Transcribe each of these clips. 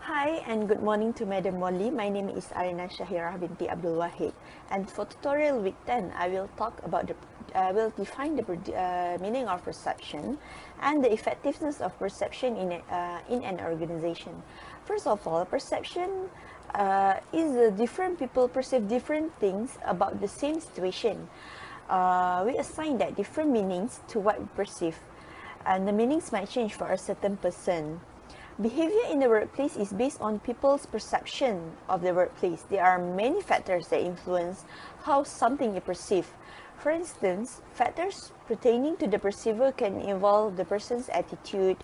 Hi and good morning to Madam Molly. My name is Arina Shahirah binti Abdul Wahid, and for tutorial week 10, I will talk about I will define the meaning of perception and the effectiveness of perception in an organization. First of all, perception is different people perceive different things about the same situation. We assign that different meanings to what we perceive, and the meanings might change for a certain person. Behavior in the workplace is based on people's perception of the workplace. There are many factors that influence how something is perceived. For instance, factors pertaining to the perceiver can involve the person's attitude,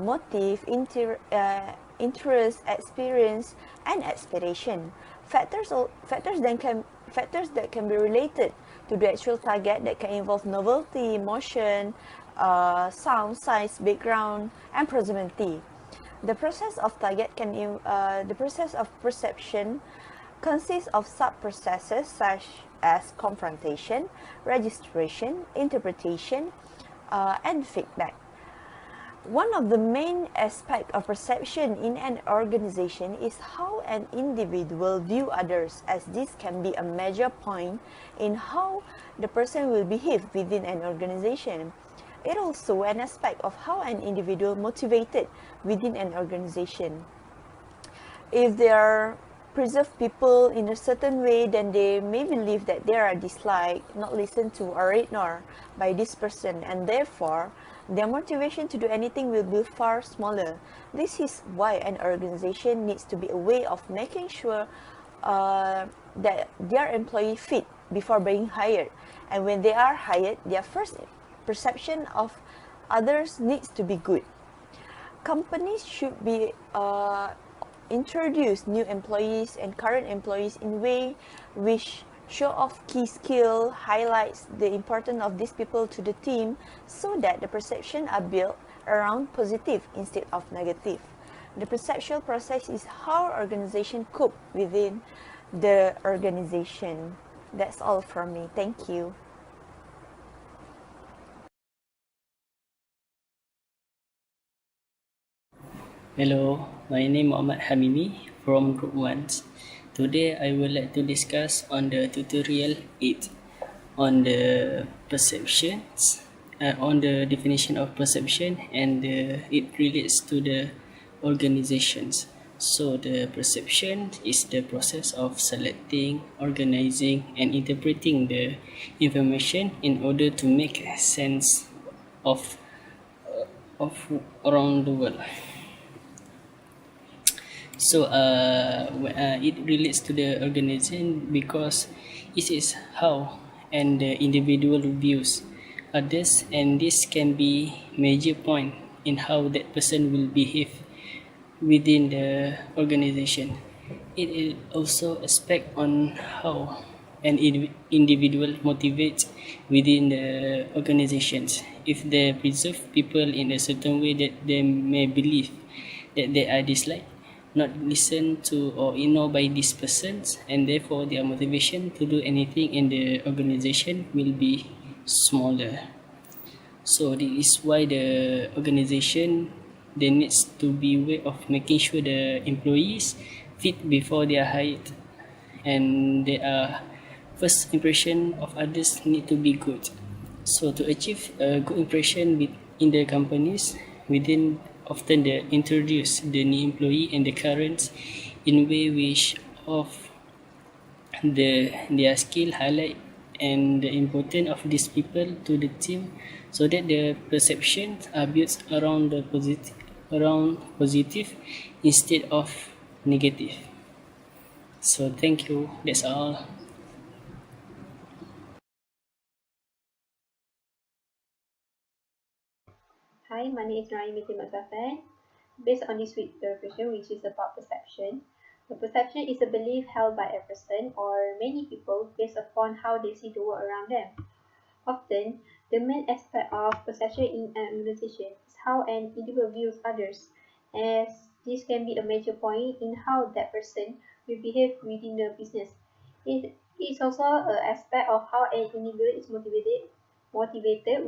motive, interest, experience, and aspiration. Factors that can be related to the actual target that can involve novelty, motion, sound, size, background, and proximity. The process of perception consists of sub-processes such as confrontation, registration, interpretation, and feedback. One of the main aspects of perception in an organization is how an individual view others, as this can be a major point in how the person will behave within an organization. It also an aspect of how an individual motivated within an organization. If they are preserve people in a certain way, then they may believe that they are disliked, not listened to, or ignored by this person, and therefore their motivation to do anything will be far smaller. This is why an organization needs to be a way of making sure that their employee fit before being hired, and when they are hired, their first perception of others needs to be good. Companies should be introduce new employees and current employees in way which show off key skill, highlights the importance of these people to the team, so that the perception are built around positive instead of negative. The perceptual process is how organization cope within the organization. That's all from me. Thank you. Hello, my name is Muhammad Hamimi from Group 1. Today I would like to discuss on the tutorial 8 on the perceptions, on the definition of perception, and it relates to the organizations. So the perception is the process of selecting, organizing, and interpreting the information in order to make sense of of around the world. So it relates to the organization because it is how and the individual views others, and this can be major point in how that person will behave within the organization. It is also aspect on how an individual motivates within the organizations. If they preserve people in a certain way that they may believe that they are disliked, not listened to or ignored by these persons, and therefore their motivation to do anything in the organization will be smaller. So this is why the organization there needs to be way of making sure the employees fit before they are hired, and their first impression of others need to be good. So to achieve a good impression in the companies, within often they introduce the new employee and the current in way which of their skill highlight and the importance of these people to the team, so that the perceptions are built around positive instead of negative. So thank you, that's all. Hi, my name is Naimiti Mazafan. Based on this week's question, which is about perception, the perception is a belief held by a person or many people based upon how they see the world around them. Often, the main aspect of perception in an organization is how an individual views others, as this can be a major point in how that person will behave within the business. It is also an aspect of how an individual is motivated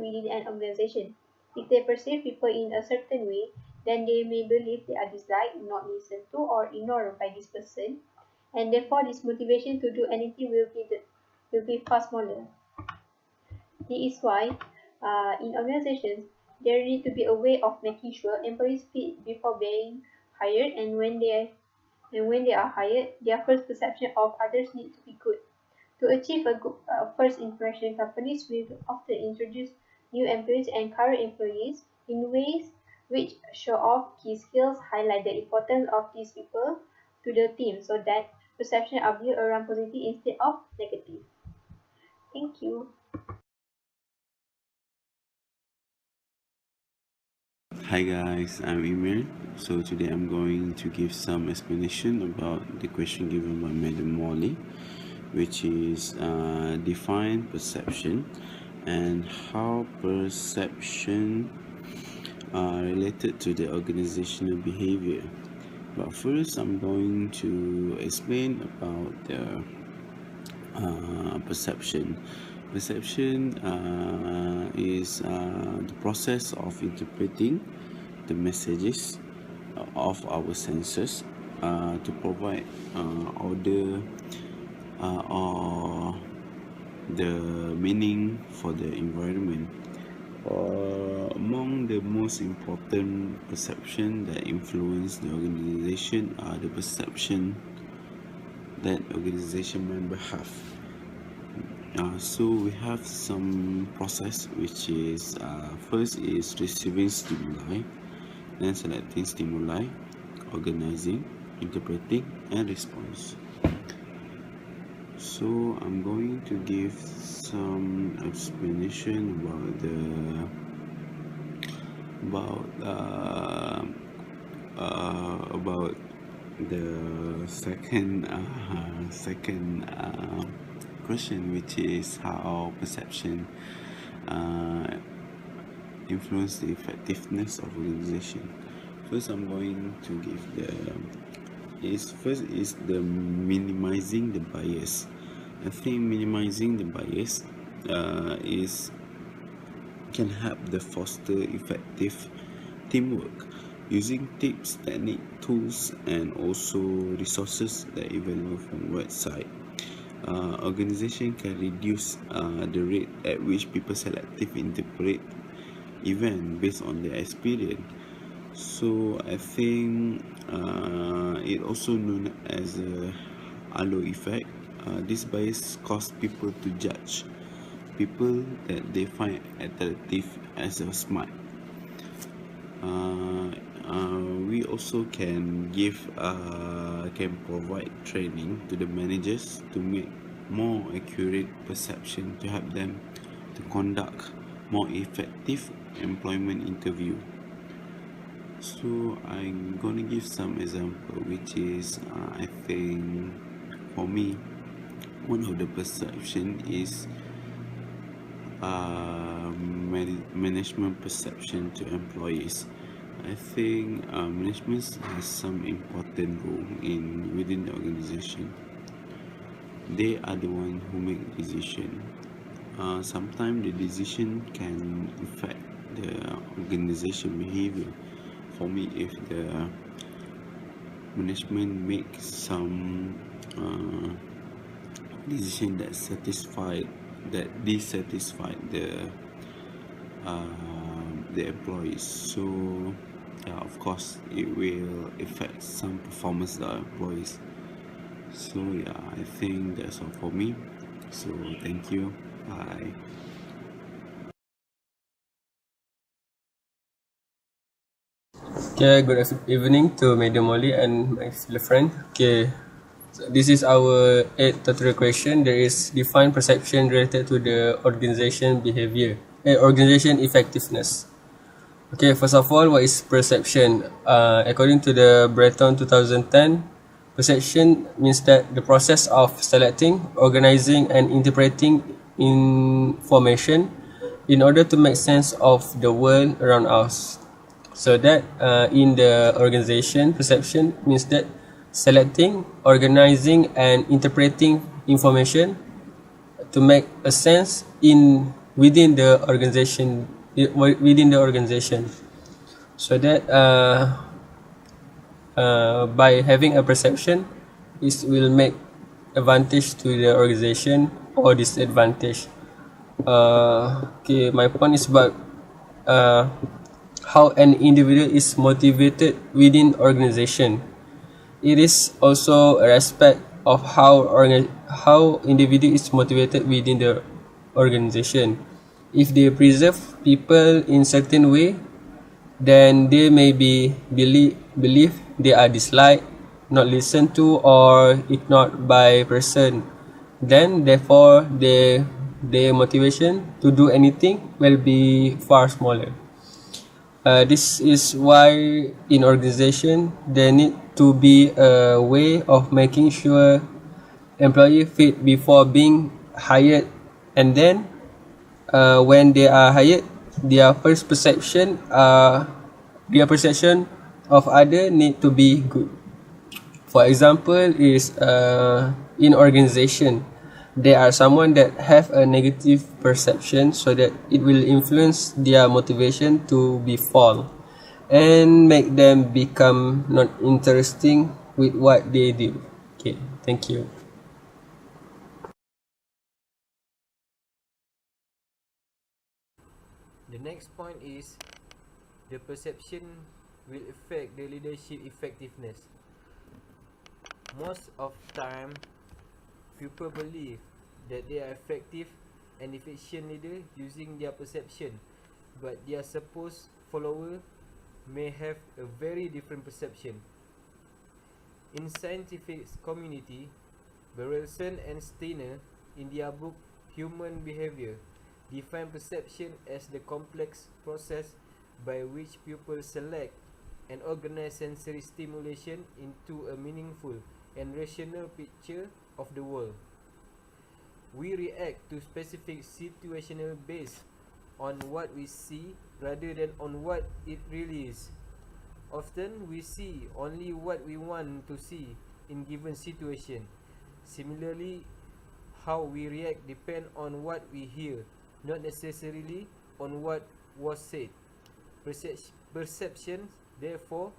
within an organization. If they perceive people in a certain way, then they may believe they are disliked, not listened to, or ignored by this person, and therefore this motivation to do anything will be far smaller. This is why, in organizations, there need to be a way of making sure employees fit before being hired, and when they are hired, their first perception of others needs to be good. To achieve a good first impression, companies will often introduce new employees and current employees in ways which show off key skills, highlight the importance of these people to the team, so that perception are built around positive instead of negative. Thank you. Hi guys, I'm Emir. So today I'm going to give some explanation about the question given by Madam Molly, which is define perception and how perception are related to the organizational behavior. But first I'm going to explain about the perception. Perception is the process of interpreting the messages of our senses to provide order or the meaning for the environment. Among the most important perception that influence the organization are the perception that organization member have. So we have some process, which is first is receiving stimuli, then selecting stimuli, organizing, interpreting, and response. So I'm going to give some explanation about the second question, which is how perception influence the effectiveness of organization. First, I'm going to give the minimizing the bias. I think minimizing the bias can help the foster effective teamwork using tips, technique, tools, and also resources that available from website. Organization can reduce the rate at which people selectively interpret event based on their experience. So I think it also known as a halo effect. This bias causes people to judge people that they find attractive as smart. We also can provide training to the managers to make more accurate perception to help them to conduct more effective employment interview. So I'm gonna give some example, which is I think for me one of the perception is management perception to employees. I think management has some important role within the organization. They are the one who make decision. Sometimes the decision can affect the organization behavior. For me, if the management makes some decision that dissatisfied the employees, so yeah, of course it will affect some performance of the employees. So yeah, I think that's all for me. So thank you. Bye. Okay, good evening to Madam Molly and my fellow friend. Okay, so this is our 8th tutorial question. There is define perception related to the organization behavior, organization effectiveness. Okay, first of all, what is perception? According to the Breton 2010, perception means that the process of selecting, organizing, and interpreting information in order to make sense of the world around us. So that in the organization, perception means that selecting, organizing, and interpreting information to make a sense within the organization. so that by having a perception, it will make advantage to the organization or disadvantage. Okay, my point is about how an individual is motivated within organization. It is also a aspect of how individual is motivated within the organization. If they preserve people in certain way, then they may be believe they are disliked, not listened to, or ignored by person. Then therefore their motivation to do anything will be far smaller. This is why in organization there need to be a way of making sure employee fit before being hired, and then when they are hired, their first perception their perception of other need to be good. For example, is in organization, there are someone that have a negative perception, so that it will influence their motivation to be fall and make them become not interesting with what they do. Okay, thank you. The next point is the perception will affect the leadership effectiveness. Most of time, people believe that they are effective and efficient leader using their perception, but their supposed follower may have a very different perception. In scientific community, Berelson and Steiner, in their book Human Behavior, define perception as the complex process by which people select and organize sensory stimulation into a meaningful and rational picture of the world. We react to specific situational based on what we see rather than on what it really is. Often we see only what we want to see in given situation. Similarly, how we react depend on what we hear, not necessarily on what was said. Perception, therefore,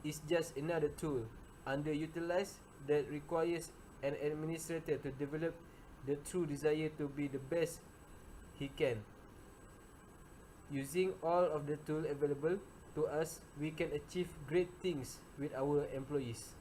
is just another tool underutilized that requires an administrator to develop the true desire to be the best he can. Using all of the tools available to us, we can achieve great things with our employees.